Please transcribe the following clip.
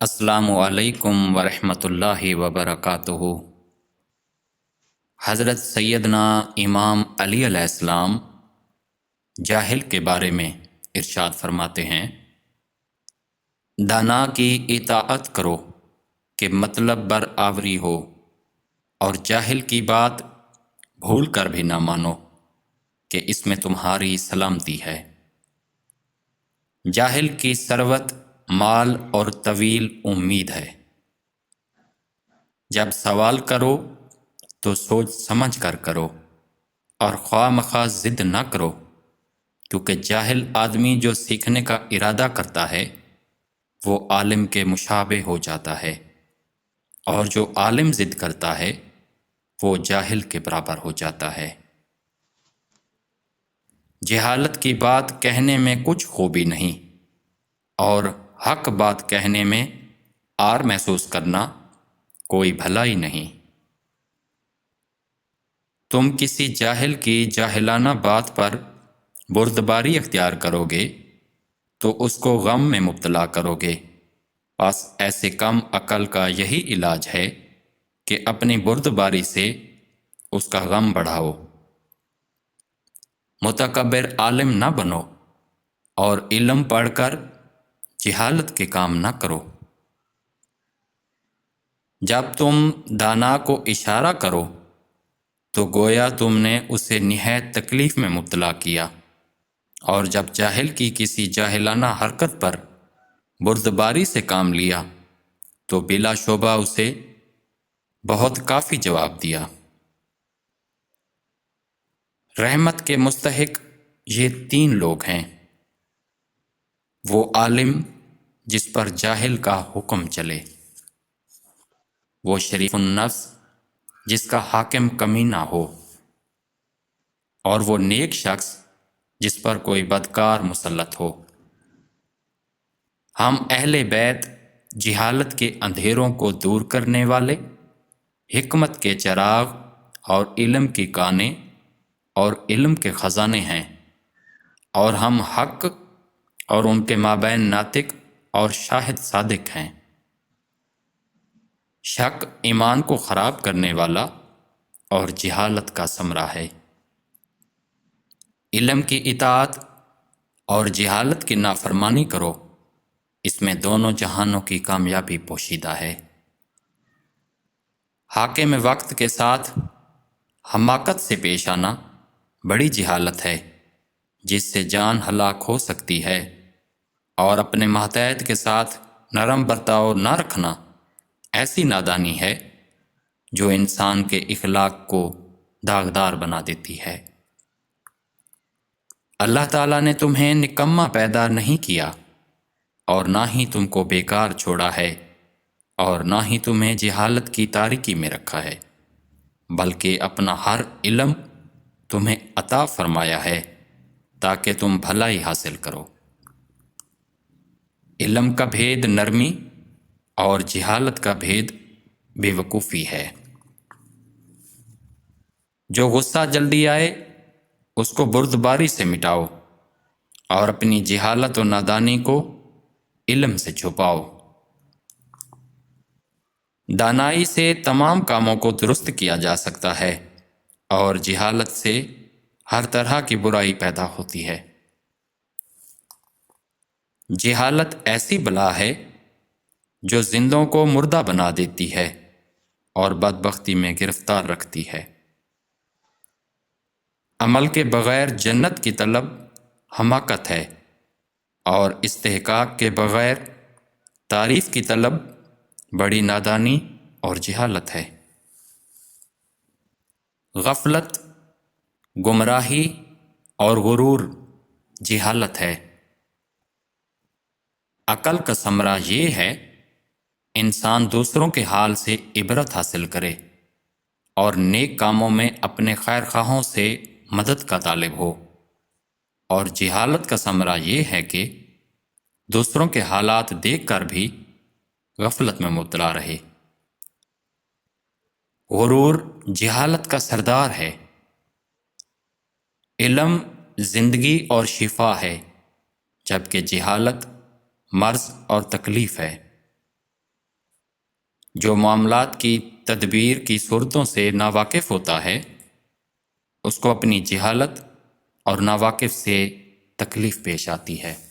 السلام علیکم ورحمۃ اللہ وبرکاتہ۔ حضرت سیدنا امام علی علیہ السلام جاہل کے بارے میں ارشاد فرماتے ہیں، دانا کی اطاعت کرو کہ مطلب برآوری ہو، اور جاہل کی بات بھول کر بھی نہ مانو کہ اس میں تمہاری سلامتی ہے۔ جاہل کی ثروت مال اور طویل امید ہے۔ جب سوال کرو تو سوچ سمجھ کر کرو، اور خواہ مخواہ ضد نہ کرو، کیونکہ جاہل آدمی جو سیکھنے کا ارادہ کرتا ہے وہ عالم کے مشابہ ہو جاتا ہے، اور جو عالم ضد کرتا ہے وہ جاہل کے برابر ہو جاتا ہے۔ جہالت کی بات کہنے میں کچھ خوبی نہیں، اور حق بات کہنے میں عار محسوس کرنا کوئی بھلائی نہیں۔ تم کسی جاہل کی جاہلانہ بات پر بردباری اختیار کرو گے تو اس کو غم میں مبتلا کرو گے۔ بس ایسے کم عقل کا یہی علاج ہے کہ اپنی بردباری سے اس کا غم بڑھاؤ۔ متکبر عالم نہ بنو، اور علم پڑھ کر جہالت کے کام نہ کرو۔ جب تم دانا کو اشارہ کرو تو گویا تم نے اسے نہایت تکلیف میں مبتلا کیا، اور جب جاہل کی کسی جاہلانہ حرکت پر بردباری سے کام لیا تو بلا شبہ اسے بہت کافی جواب دیا۔ رحمت کے مستحق یہ تین لوگ ہیں: وہ عالم جس پر جاہل کا حکم چلے، وہ شریف النفس جس کا حاکم کمینہ ہو، اور وہ نیک شخص جس پر کوئی بدکار مسلط ہو۔ ہم اہل بیت جہالت کے اندھیروں کو دور کرنے والے، حکمت کے چراغ اور علم کی کانیں اور علم کے خزانے ہیں، اور ہم حق اور ان کے مابین ناطق اور شاہد صادق ہیں۔ شک ایمان کو خراب کرنے والا اور جہالت کا ثمرہ ہے۔ علم کی اطاعت اور جہالت کی نافرمانی کرو، اس میں دونوں جہانوں کی کامیابی پوشیدہ ہے۔ حاکم وقت کے ساتھ حماقت سے پیش آنا بڑی جہالت ہے جس سے جان ہلاک ہو سکتی ہے، اور اپنے ماتحت کے ساتھ نرم برتاؤ نہ رکھنا ایسی نادانی ہے جو انسان کے اخلاق کو داغدار بنا دیتی ہے۔ اللہ تعالیٰ نے تمہیں نکما پیدا نہیں کیا، اور نہ ہی تم کو بیکار چھوڑا ہے، اور نہ ہی تمہیں جہالت کی تاریکی میں رکھا ہے، بلکہ اپنا ہر علم تمہیں عطا فرمایا ہے تاکہ تم بھلائی حاصل کرو۔ علم کا بھید نرمی اور جہالت کا بھید بے وقوفی ہے۔ جو غصہ جلدی آئے اس کو بردباری سے مٹاؤ، اور اپنی جہالت و نادانی کو علم سے چھپاؤ۔ دانائی سے تمام کاموں کو درست کیا جا سکتا ہے، اور جہالت سے ہر طرح کی برائی پیدا ہوتی ہے۔ جہالت ایسی بلا ہے جو زندوں کو مردہ بنا دیتی ہے اور بدبختی میں گرفتار رکھتی ہے۔ عمل کے بغیر جنت کی طلب حماقت ہے، اور استحقاق کے بغیر تعریف کی طلب بڑی نادانی اور جہالت ہے۔ غفلت، گمراہی اور غرور جہالت ہے۔ عقل کا ثمرہ یہ ہے انسان دوسروں کے حال سے عبرت حاصل کرے، اور نیک کاموں میں اپنے خیر خواہوں سے مدد کا طالب ہو، اور جہالت کا ثمرہ یہ ہے کہ دوسروں کے حالات دیکھ کر بھی غفلت میں مبتلا رہے۔ غرور جہالت کا سردار ہے۔ علم زندگی اور شفا ہے، جبکہ جہالت مرض اور تکلیف ہے۔ جو معاملات کی تدبیر کی صورتوں سے ناواقف ہوتا ہے اس کو اپنی جہالت اور ناواقف سے تکلیف پیش آتی ہے۔